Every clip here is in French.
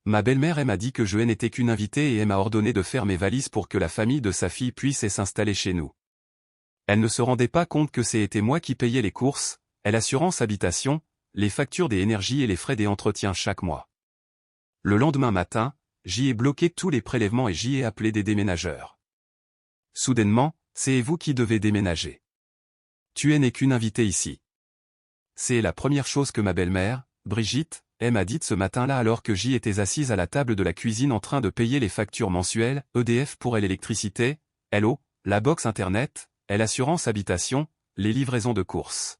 Ma belle-mère m'a dit que je n'étais qu'une invitée et elle m'a ordonné de faire mes valises pour que la famille de sa fille puisse s'installer chez nous. Elle ne se rendait pas compte que c'était moi qui payais les courses, l'assurance habitation, les factures des énergies et les frais des entretiens chaque mois. Le lendemain matin, j'y ai bloqué tous les prélèvements et j'y ai appelé des déménageurs. Soudainement, c'est vous qui devez déménager. Tu n'es qu'une invitée ici. C'est la première chose que ma belle-mère, Brigitte, m'a dite ce matin-là alors que j'y étais assise à la table de la cuisine en train de payer les factures mensuelles, EDF pour l'électricité, l'eau, la box internet, l'assurance habitation, les livraisons de courses.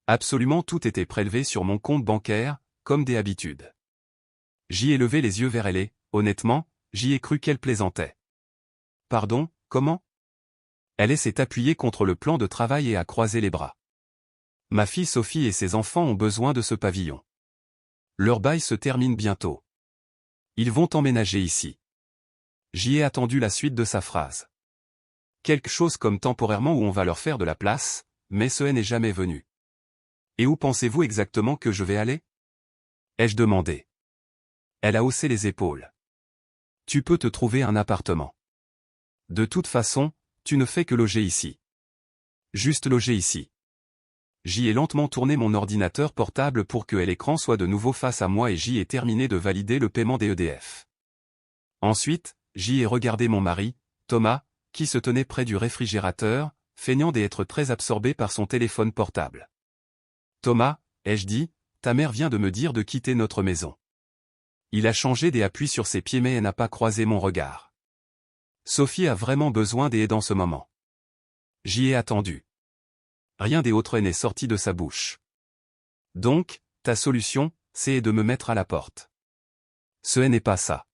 Absolument tout était prélevé sur mon compte bancaire, comme des habitudes. J'y ai levé les yeux vers elle et, honnêtement, j'y ai cru qu'elle plaisantait. Pardon, comment? Elle s'est appuyée contre le plan de travail et a croisé les bras. Ma fille Sophie et ses enfants ont besoin de ce pavillon. Leur bail se termine bientôt. Ils vont emménager ici. J'y ai attendu la suite de sa phrase. Quelque chose comme temporairement où on va leur faire de la place, mais ce n'est jamais venu. Et où pensez-vous exactement que je vais aller? Ai-je demandé. Elle a haussé les épaules. Tu peux te trouver un appartement. De toute façon, tu ne fais que loger ici. Juste loger ici. J'y ai lentement tourné mon ordinateur portable pour que l'écran soit de nouveau face à moi et j'y ai terminé de valider le paiement des EDF. Ensuite, j'y ai regardé mon mari, Thomas, qui se tenait près du réfrigérateur, feignant d'être très absorbé par son téléphone portable. Thomas, ai-je dit, ta mère vient de me dire de quitter notre maison. Il a changé des appuis sur ses pieds mais elle n'a pas croisé mon regard. Sophie a vraiment besoin d'aide en ce moment. J'y ai attendu. Rien d'autre n'est sorti de sa bouche. Donc, ta solution, c'est de me mettre à la porte. Ce n'est pas ça.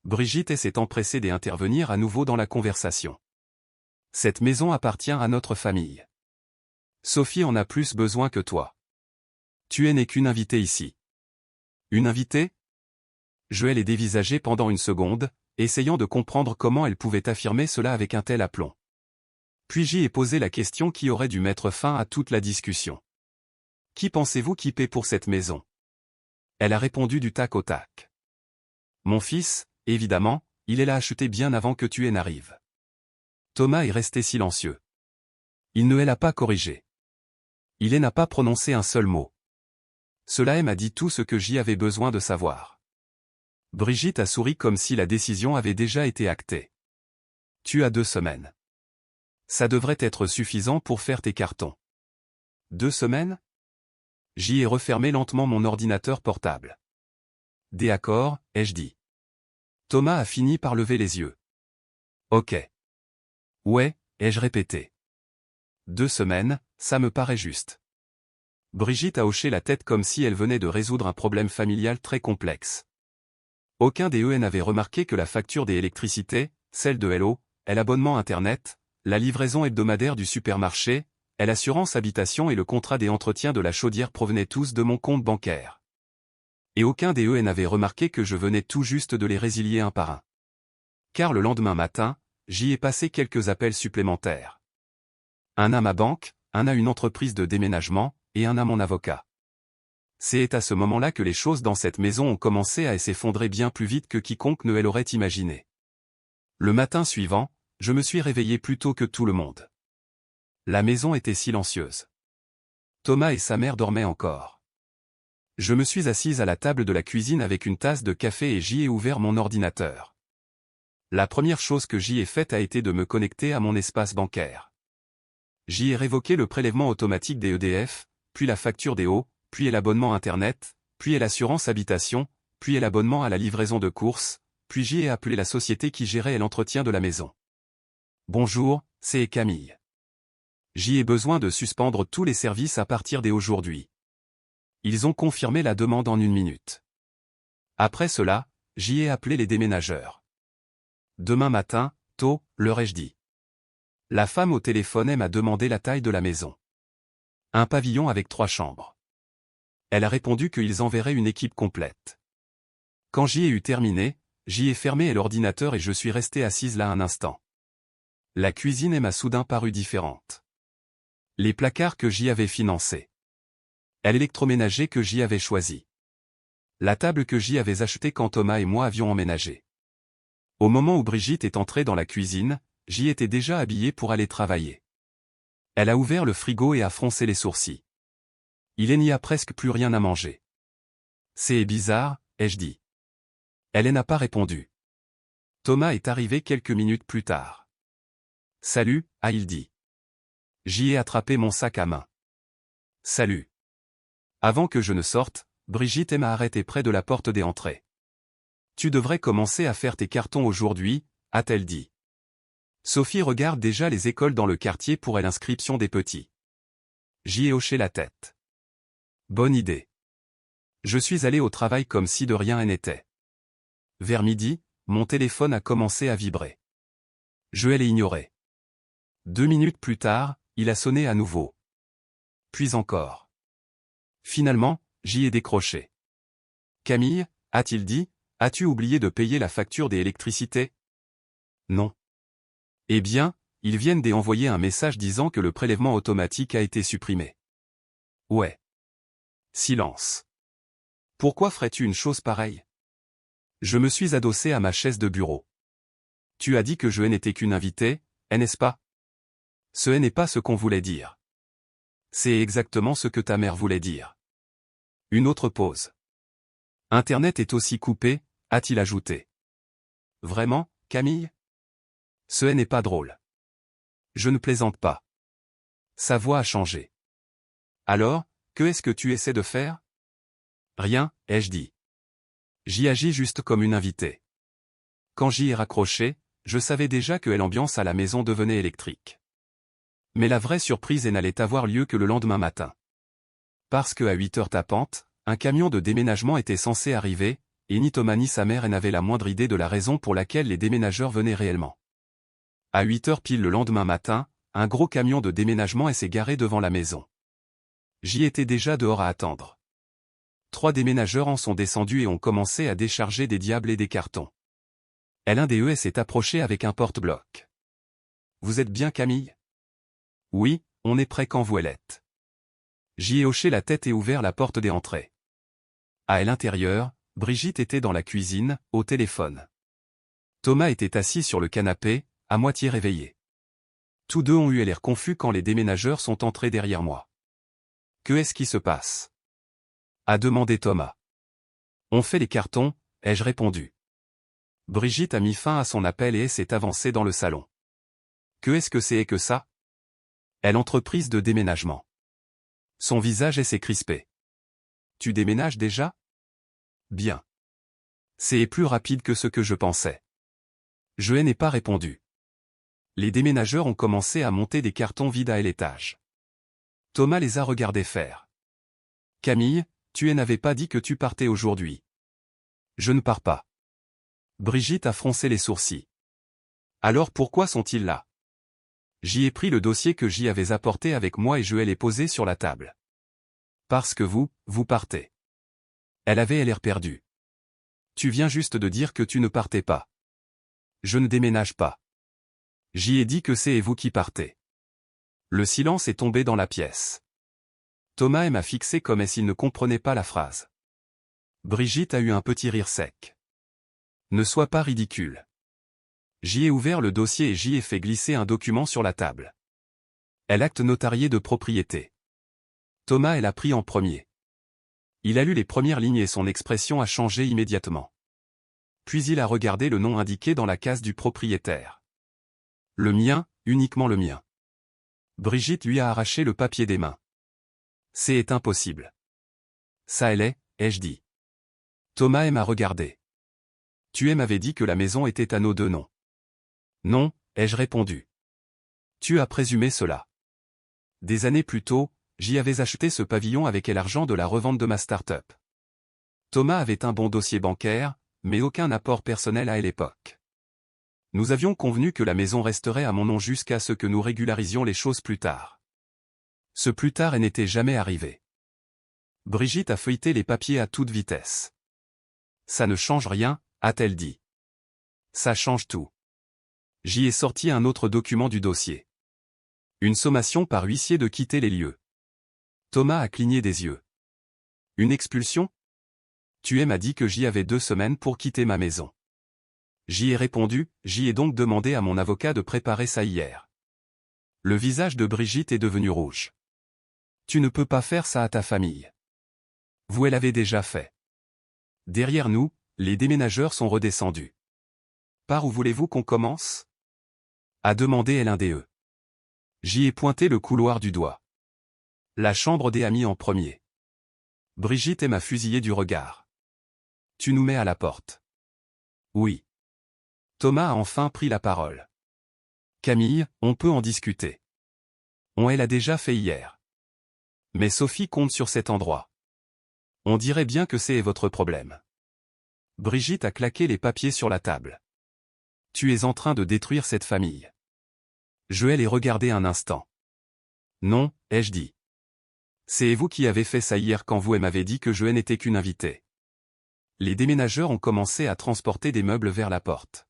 Brigitte s'est empressée d'intervenir à nouveau dans la conversation. Cette maison appartient à notre famille. Sophie en a plus besoin que toi. Tu n'es qu'une invitée ici. Une invitée? Je l'ai dévisagée pendant une seconde, essayant de comprendre comment elle pouvait affirmer cela avec un tel aplomb. Puis j'y ai posé la question qui aurait dû mettre fin à toute la discussion. Qui pensez-vous qui paie pour cette maison? Elle a répondu du tac au tac. Mon fils, évidemment, il l'a acheté bien avant que tu n'arrives. Thomas est resté silencieux. Il ne l'a pas corrigé. Il n'a pas prononcé un seul mot. Cela m'a dit tout ce que j'y avais besoin de savoir. Brigitte a souri comme si la décision avait déjà été actée. Tu as 2 semaines. Ça devrait être suffisant pour faire tes cartons. 2 semaines? J'y ai refermé lentement mon ordinateur portable. D'accord, ai-je dit. Thomas a fini par lever les yeux. Ok. Ouais, ai-je répété. 2 semaines, ça me paraît juste. Brigitte a hoché la tête comme si elle venait de résoudre un problème familial très complexe. Aucun des n'avait remarqué que la facture des électricités, celle de l'eau, l'abonnement Internet, la livraison hebdomadaire du supermarché, l'assurance habitation et le contrat des entretiens de la chaudière provenaient tous de mon compte bancaire. Et aucun des n'avait remarqué que je venais tout juste de les résilier un par un. Car le lendemain matin, j'y ai passé quelques appels supplémentaires. Un à ma banque, un à une entreprise de déménagement, et un à mon avocat. C'est à ce moment-là que les choses dans cette maison ont commencé à s'effondrer bien plus vite que quiconque ne l'aurait imaginé. Le matin suivant, je me suis réveillé plus tôt que tout le monde. La maison était silencieuse. Thomas et sa mère dormaient encore. Je me suis assise à la table de la cuisine avec une tasse de café et j'y ai ouvert mon ordinateur. La première chose que j'y ai faite a été de me connecter à mon espace bancaire. J'y ai révoqué le prélèvement automatique des EDF, puis la facture des eaux, puis l'abonnement Internet, puis l'assurance habitation, puis l'abonnement à la livraison de courses, puis j'y ai appelé la société qui gérait l'entretien de la maison. Bonjour, c'est Camille. J'y ai besoin de suspendre tous les services à partir d'aujourd'hui. Ils ont confirmé la demande en 1 minute. Après cela, j'y ai appelé les déménageurs. Demain matin, tôt, leur ai-je dit. La femme au téléphone m'a demandé la taille de la maison. Un pavillon avec 3 chambres. Elle a répondu qu'ils enverraient une équipe complète. Quand j'y ai eu terminé, j'y ai fermé l'ordinateur et je suis resté assise là un instant. La cuisine m'a soudain paru différente. Les placards que j'y avais financés. L'électroménager que j'y avais choisi. La table que J avait achetée quand Thomas et moi avions emménagé. Au moment où Brigitte est entrée dans la cuisine, J était déjà habillée pour aller travailler. Elle a ouvert le frigo et a froncé les sourcils. Il n'y a presque plus rien à manger. C'est bizarre, ai-je dit. Elle n'a pas répondu. Thomas est arrivé quelques minutes plus tard. Salut, a-t-il dit. J'y ai attrapé mon sac à main. Salut. Avant que je ne sorte, Brigitte m'a arrêté près de la porte des entrées. Tu devrais commencer à faire tes cartons aujourd'hui, a-t-elle dit. Sophie regarde déjà les écoles dans le quartier pour l'inscription des petits. J'y ai hoché la tête. Bonne idée. Je suis allé au travail comme si de rien n'était. Vers midi, mon téléphone a commencé à vibrer. Je l'ai ignoré. 2 minutes plus tard, il a sonné à nouveau. Puis encore. Finalement, j'y ai décroché. Camille, a-t-il dit, as-tu oublié de payer la facture des électricités? Non. Eh bien, ils viennent d'envoyer un message disant que le prélèvement automatique a été supprimé. Ouais. Silence. Pourquoi ferais-tu une chose pareille? Je me suis adossé à ma chaise de bureau. Tu as dit que je n'étais qu'une invitée, n'est-ce pas? Ce n'est pas ce qu'on voulait dire. C'est exactement ce que ta mère voulait dire. Une autre pause. Internet est aussi coupé, a-t-il ajouté. Vraiment, Camille? Ce n'est pas drôle. Je ne plaisante pas. Sa voix a changé. Alors, que est-ce que tu essaies de faire? Rien, ai-je dit. J'y agis juste comme une invitée. Quand j'y ai raccroché, je savais déjà que l'ambiance à la maison devenait électrique. Mais la vraie surprise n'allait avoir lieu que le lendemain matin. Parce que à 8h tapantes, un camion de déménagement était censé arriver, et ni Thomas ni sa mère n'avaient la moindre idée de la raison pour laquelle les déménageurs venaient réellement. À 8h pile le lendemain matin, un gros camion de déménagement s'est garé devant la maison. J'y étais déjà dehors à attendre. 3 déménageurs en sont descendus et ont commencé à décharger des diables et des cartons. L'un des eux s'est approché avec un porte-bloc. Vous êtes bien Camille? Oui, on est prêt quand vous l'êtes. J'y ai hoché la tête et ouvert la porte des entrées. À l'intérieur, Brigitte était dans la cuisine, au téléphone. Thomas était assis sur le canapé, à moitié réveillé. Tous deux ont eu l'air confus quand les déménageurs sont entrés derrière moi. Que est-ce qui se passe? A demandé Thomas. On fait les cartons, ai-je répondu. Brigitte a mis fin à son appel et s'est avancée dans le salon. Que est-ce que c'est que ça? L'entreprise de déménagement. Son visage s'est crispé. Tu déménages déjà? Bien. C'est plus rapide que ce que je pensais. Je n'ai pas répondu. Les déménageurs ont commencé à monter des cartons vides à l'étage. Thomas les a regardés faire. Camille, tu n'avais pas dit que tu partais aujourd'hui. Je ne pars pas. Brigitte a froncé les sourcils. Alors pourquoi sont-ils là? J'y ai pris le dossier que j'y avais apporté avec moi et je l'ai posé sur la table. Parce que vous partez. Elle avait l'air perdue. Tu viens juste de dire que tu ne partais pas. Je ne déménage pas. J'y ai dit que c'est vous qui partez. Le silence est tombé dans la pièce. Thomas m'a fixé comme s'il ne comprenait pas la phrase. Brigitte a eu un petit rire sec. Ne sois pas ridicule. J'y ai ouvert le dossier et j'y ai fait glisser un document sur la table. L'acte notarié de propriété. Thomas l'a pris en premier. Il a lu les premières lignes et son expression a changé immédiatement. Puis il a regardé le nom indiqué dans la case du propriétaire. Le mien, uniquement le mien. Brigitte lui a arraché le papier des mains. C'est impossible. Ça ai-je dit. Thomas m'a regardé. Tu m'avais dit que la maison était à nos deux noms. Non, ai-je répondu. Tu as présumé cela. Des années plus tôt, j'y avais acheté ce pavillon avec l'argent de la revente de ma start-up. Thomas avait un bon dossier bancaire, mais aucun apport personnel à l'époque. Nous avions convenu que la maison resterait à mon nom jusqu'à ce que nous régularisions les choses plus tard. Ce plus tard n'était jamais arrivé. Brigitte a feuilleté les papiers à toute vitesse. Ça ne change rien, a-t-elle dit. Ça change tout. J'y ai sorti un autre document du dossier. Une sommation par huissier de quitter les lieux. Thomas a cligné des yeux. Une expulsion? Tu m'as dit que j'y avais 2 semaines pour quitter ma maison. J'y ai répondu, j'y ai donc demandé à mon avocat de préparer ça hier. Le visage de Brigitte est devenu rouge. Tu ne peux pas faire ça à ta famille. Vous l'avez déjà fait. Derrière nous, les déménageurs sont redescendus. Par où voulez-vous qu'on commence? A demandé l'un d'eux. J'y ai pointé le couloir du doigt. La chambre des amis en premier. Brigitte m'a fusillé du regard. Tu nous mets à la porte. Oui. Thomas a enfin pris la parole. Camille, on peut en discuter. On l'a déjà fait hier. Mais Sophie compte sur cet endroit. On dirait bien que c'est votre problème. Brigitte a claqué les papiers sur la table. Tu es en train de détruire cette famille. Je les regarder un instant. Non, ai-je dit. C'est vous qui avez fait ça hier quand vous m'avez dit que je n'étais qu'une invitée. Les déménageurs ont commencé à transporter des meubles vers la porte.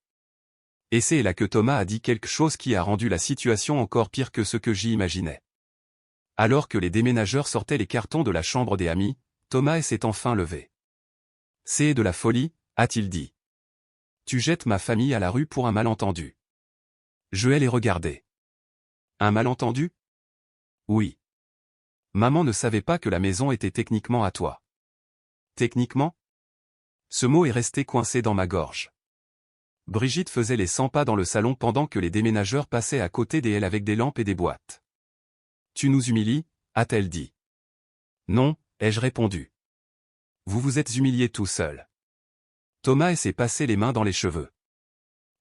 Et c'est là que Thomas a dit quelque chose qui a rendu la situation encore pire que ce que j'y imaginais. Alors que les déménageurs sortaient les cartons de la chambre des amis, Thomas s'est enfin levé. C'est de la folie, a-t-il dit. Tu jettes ma famille à la rue pour un malentendu. Je les regarder. Un malentendu? Oui. Maman ne savait pas que la maison était techniquement à toi. Techniquement? Ce mot est resté coincé dans ma gorge. Brigitte faisait les 100 pas dans le salon pendant que les déménageurs passaient à côté d'elle avec des lampes et des boîtes. Tu nous humilies, a-t-elle dit. Non, ai-je répondu. Vous vous êtes humilié tout seul. Thomas s'est passé les mains dans les cheveux.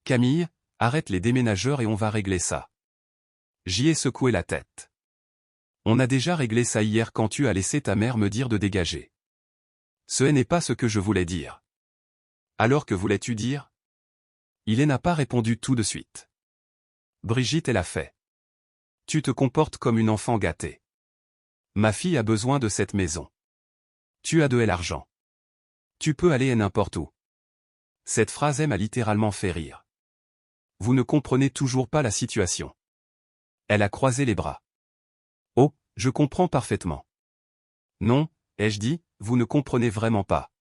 Camille, arrête les déménageurs et on va régler ça. J'y ai secoué la tête. On a déjà réglé ça hier quand tu as laissé ta mère me dire de dégager. Ce n'est pas ce que je voulais dire. Alors que voulais-tu dire? Il n'a pas répondu tout de suite. Brigitte l'a fait. Tu te comportes comme une enfant gâtée. Ma fille a besoin de cette maison. Tu as de l'argent. Tu peux aller n'importe où. Cette phrase m'a littéralement fait rire. Vous ne comprenez toujours pas la situation. Elle a croisé les bras. Oh, je comprends parfaitement. Non, ai-je dit, vous ne comprenez vraiment pas.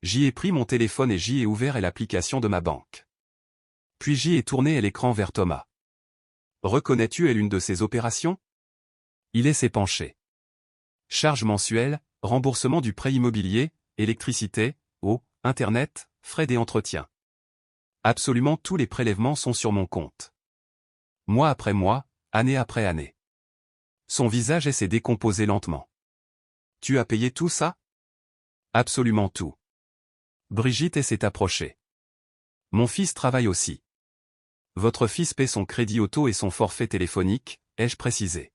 J'y ai pris mon téléphone et j'y ai ouvert l'application de ma banque. Puis j'y ai tourné l'écran vers Thomas. Reconnais-tu l'une de ces opérations? Il s'est penché. Charges mensuelles, remboursement du prêt immobilier, électricité, eau, internet, frais d'entretien. Absolument tous les prélèvements sont sur mon compte. Mois après mois, année après année. Son visage s'est décomposé lentement. Tu as payé tout ça? Absolument tout. Brigitte s'est approchée. Mon fils travaille aussi. Votre fils paie son crédit auto et son forfait téléphonique, ai-je précisé.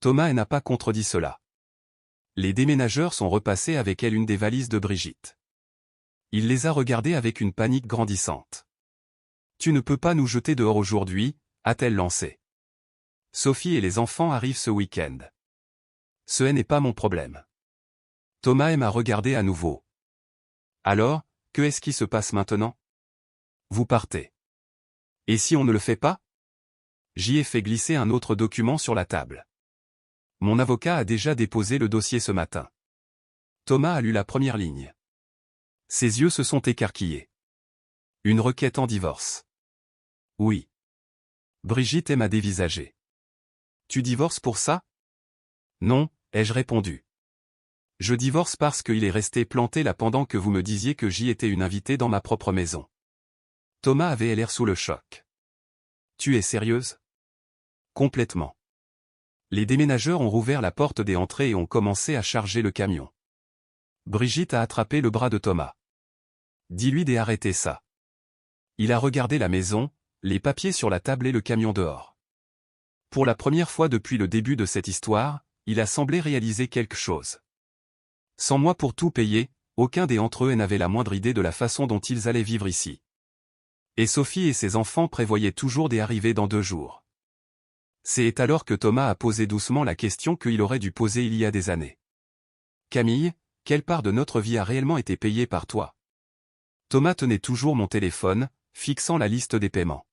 Thomas n'a pas contredit cela. Les déménageurs sont repassés avec elle une des valises de Brigitte. Il les a regardés avec une panique grandissante. Tu ne peux pas nous jeter dehors aujourd'hui, a-t-elle lancé. Sophie et les enfants arrivent ce week-end. Ce n'est pas mon problème. Thomas m'a regardé à nouveau. Alors, que est-ce qui se passe maintenant? Vous partez. Et si on ne le fait pas? J'y ai fait glisser un autre document sur la table. Mon avocat a déjà déposé le dossier ce matin. Thomas a lu la première ligne. Ses yeux se sont écarquillés. Une requête en divorce. Oui. Brigitte m'a dévisagé. Tu divorces pour ça? Non, ai-je répondu. Je divorce parce qu'il est resté planté là pendant que vous me disiez que j'y étais une invitée dans ma propre maison. Thomas avait l'air sous le choc. Tu es sérieuse? Complètement. Les déménageurs ont rouvert la porte des entrées et ont commencé à charger le camion. Brigitte a attrapé le bras de Thomas. Dis-lui d'arrêter ça. Il a regardé la maison, les papiers sur la table et le camion dehors. Pour la première fois depuis le début de cette histoire, il a semblé réaliser quelque chose. Sans moi pour tout payer, aucun d'entre eux n'avait la moindre idée de la façon dont ils allaient vivre ici. Et Sophie et ses enfants prévoyaient toujours d'arriver dans 2 jours. C'est alors que Thomas a posé doucement la question qu'il aurait dû poser il y a des années. Camille, quelle part de notre vie a réellement été payée par toi? Thomas tenait toujours mon téléphone, fixant la liste des paiements.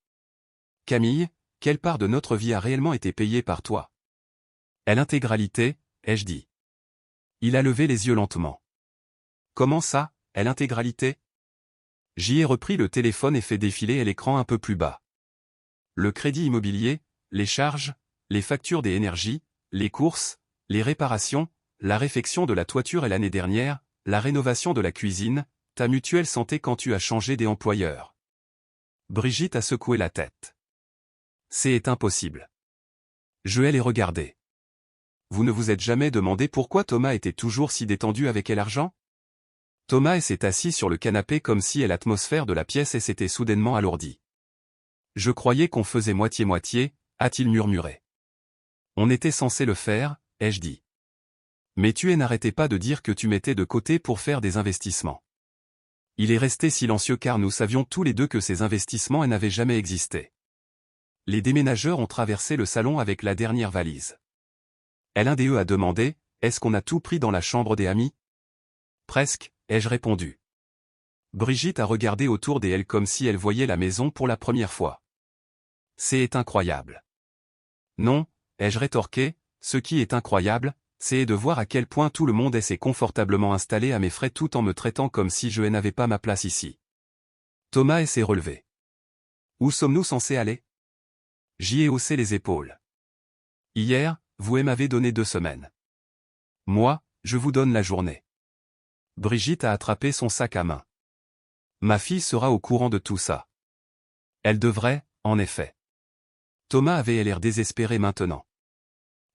Camille, quelle part de notre vie a réellement été payée par toi? L'intégralité, ai-je dit. Il a levé les yeux lentement. Comment ça, est l'intégralité? J'y ai repris le téléphone et fait défiler l'écran un peu plus bas. Le crédit immobilier, les charges, les factures des énergies, les courses, les réparations, la réfection de la toiture et l'année dernière, la rénovation de la cuisine, ta mutuelle santé quand tu as changé des employeurs. Brigitte a secoué la tête. C'est impossible. Je les regarder. Vous ne vous êtes jamais demandé pourquoi Thomas était toujours si détendu avec l'argent? Thomas s'est assis sur le canapé comme si l'atmosphère de la pièce s'était soudainement alourdie. Je croyais qu'on faisait moitié-moitié, a-t-il murmuré. On était censé le faire, ai-je dit. Mais tu n'arrêtais pas de dire que tu mettais de côté pour faire des investissements. Il est resté silencieux car nous savions tous les deux que ces investissements n'avaient jamais existé. Les déménageurs ont traversé le salon avec la dernière valise. L'un d'eux a demandé, est-ce qu'on a tout pris dans la chambre des amis? Presque, ai-je répondu. Brigitte a regardé autour d'elle comme si elle voyait la maison pour la première fois. C'est incroyable. Non, ai-je rétorqué, ce qui est incroyable, c'est de voir à quel point tout le monde s'est confortablement installé à mes frais tout en me traitant comme si je n'avais pas ma place ici. Thomas s'est relevé. Où sommes-nous censés aller? J'y ai haussé les épaules. Hier, vous m'avez donné 2 semaines. Moi, je vous donne la journée. Brigitte a attrapé son sac à main. Ma fille sera au courant de tout ça. Elle devrait, en effet. Thomas avait l'air désespéré maintenant.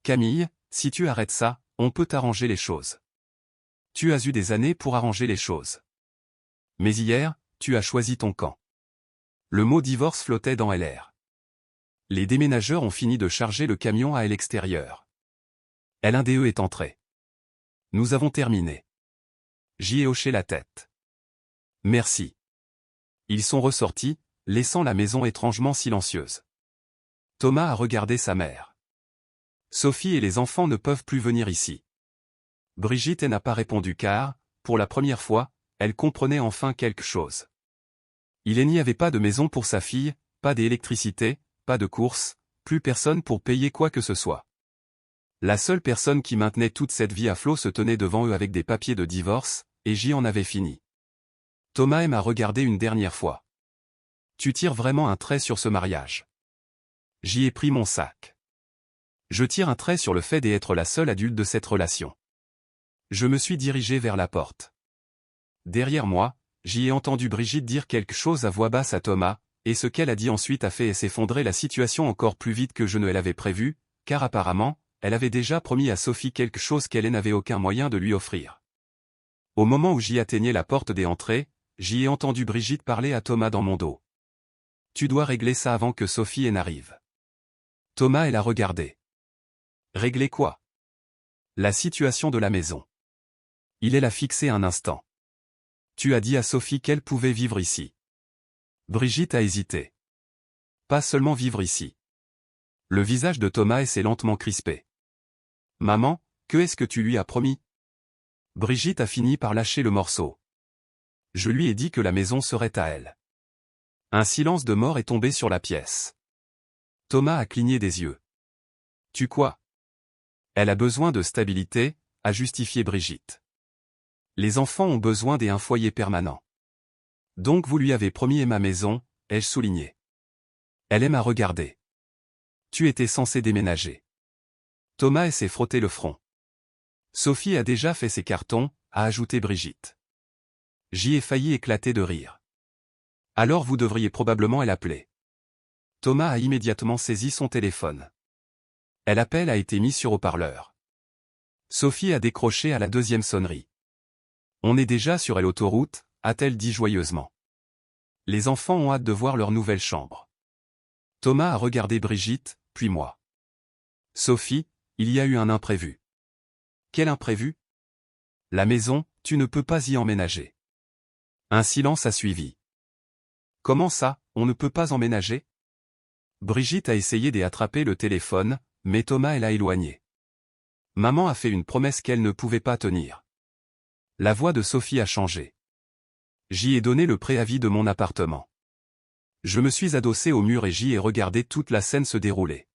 Camille, si tu arrêtes ça, on peut arranger les choses. Tu as eu des années pour arranger les choses. Mais hier, tu as choisi ton camp. Le mot divorce flottait dans l'air. Les déménageurs ont fini de charger le camion à l'extérieur. L'un d'eux est entré. Nous avons terminé. J'y ai hoché la tête. Merci. Ils sont ressortis, laissant la maison étrangement silencieuse. Thomas a regardé sa mère. Sophie et les enfants ne peuvent plus venir ici. Brigitte n'a pas répondu car, pour la première fois, elle comprenait enfin quelque chose. Il n'y avait pas de maison pour sa fille, pas d'électricité, pas de course, plus personne pour payer quoi que ce soit. La seule personne qui maintenait toute cette vie à flot se tenait devant eux avec des papiers de divorce, et j'y en avais fini. Thomas m'a regardé une dernière fois. Tu tires vraiment un trait sur ce mariage. J'y ai pris mon sac. Je tire un trait sur le fait d'être la seule adulte de cette relation. Je me suis dirigé vers la porte. Derrière moi, j'y ai entendu Brigitte dire quelque chose à voix basse à Thomas, et ce qu'elle a dit ensuite a fait s'effondrer la situation encore plus vite que je ne l'avais prévu, car apparemment, elle avait déjà promis à Sophie quelque chose qu'elle n'avait aucun moyen de lui offrir. Au moment où j'y atteignais la porte des entrées, j'y ai entendu Brigitte parler à Thomas dans mon dos. Tu dois régler ça avant que Sophie n'arrive. Thomas l'a regardé. Régler quoi? La situation de la maison. Il l'a fixé un instant. Tu as dit à Sophie qu'elle pouvait vivre ici. Brigitte a hésité. Pas seulement vivre ici. Le visage de Thomas s'est lentement crispé. Maman, que est-ce que tu lui as promis? Brigitte a fini par lâcher le morceau. Je lui ai dit que la maison serait à elle. Un silence de mort est tombé sur la pièce. Thomas a cligné des yeux. Tu quoi? Elle a besoin de stabilité, a justifié Brigitte. Les enfants ont besoin d'un foyer permanent. Donc vous lui avez promis ma maison, ai-je souligné. Elle m'a regardé. Tu étais censé déménager. Thomas s'est frotté le front. Sophie a déjà fait ses cartons, a ajouté Brigitte. J'y ai failli éclater de rire. Alors vous devriez probablement l'appeler. Thomas a immédiatement saisi son téléphone. L'appel a été mis sur haut-parleur. Sophie a décroché à la 2e sonnerie. On est déjà sur l'autoroute, a-t-elle dit joyeusement. Les enfants ont hâte de voir leur nouvelle chambre. Thomas a regardé Brigitte, puis moi. Sophie, il y a eu un imprévu. Quel imprévu? La maison, tu ne peux pas y emménager. Un silence a suivi. Comment ça, on ne peut pas emménager? Brigitte a essayé d'attraper le téléphone, mais Thomas l'a éloigné. Maman a fait une promesse qu'elle ne pouvait pas tenir. La voix de Sophie a changé. J'y ai donné le préavis de mon appartement. Je me suis adossé au mur et j'y ai regardé toute la scène se dérouler.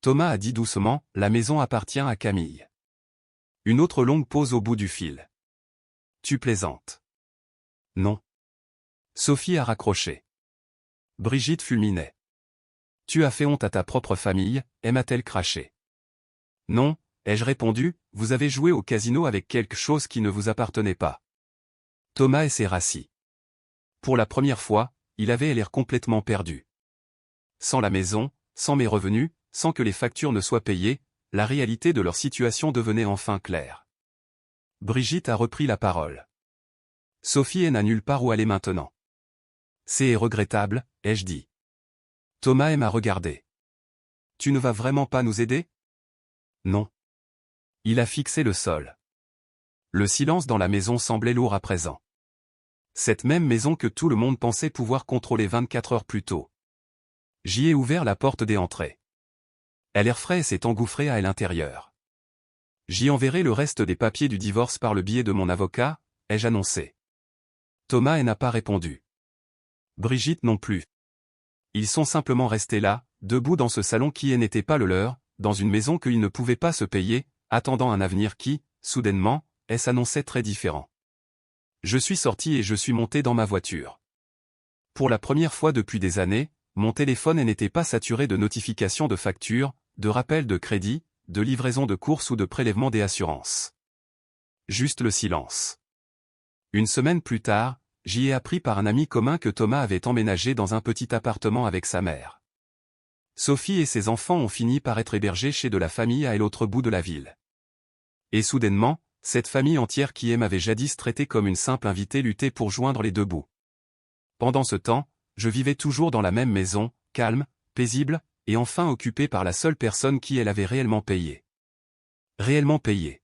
Thomas a dit doucement, la maison appartient à Camille. Une autre longue pause au bout du fil. Tu plaisantes. Non. Sophie a raccroché. Brigitte fulminait. Tu as fait honte à ta propre famille, m'a-t-elle craché. Non, ai-je répondu, vous avez joué au casino avec quelque chose qui ne vous appartenait pas. Thomas s'est rassis. Pour la première fois, il avait l'air complètement perdu. Sans la maison, sans mes revenus, sans que les factures ne soient payées, la réalité de leur situation devenait enfin claire. Brigitte a repris la parole. Sophie n'a nulle part où aller maintenant. C'est regrettable, ai-je dit. Thomas m'a regardé. Tu ne vas vraiment pas nous aider? Non. Il a fixé le sol. Le silence dans la maison semblait lourd à présent. Cette même maison que tout le monde pensait pouvoir contrôler 24 heures plus tôt. J'y ai ouvert la porte des entrées. L'air frais s'est engouffré à l'intérieur. J'y enverrai le reste des papiers du divorce par le biais de mon avocat, ai-je annoncé. Thomas n'a pas répondu. Brigitte non plus. Ils sont simplement restés là, debout dans ce salon qui n'était pas le leur, dans une maison qu'ils ne pouvaient pas se payer, attendant un avenir qui, soudainement, s'annonçait très différent. Je suis sorti et je suis monté dans ma voiture. Pour la première fois depuis des années, mon téléphone n'était pas saturé de notifications de factures, de rappels de crédit, de livraison de courses ou de prélèvement des assurances. Juste le silence. Une semaine plus tard, j'y ai appris par un ami commun que Thomas avait emménagé dans un petit appartement avec sa mère. Sophie et ses enfants ont fini par être hébergés chez de la famille à l'autre bout de la ville. Et soudainement, cette famille entière qui m'avait jadis traité comme une simple invitée luttait pour joindre les deux bouts. Pendant ce temps, je vivais toujours dans la même maison, calme, paisible, et enfin occupée par la seule personne qui elle avait réellement payé. Réellement payé.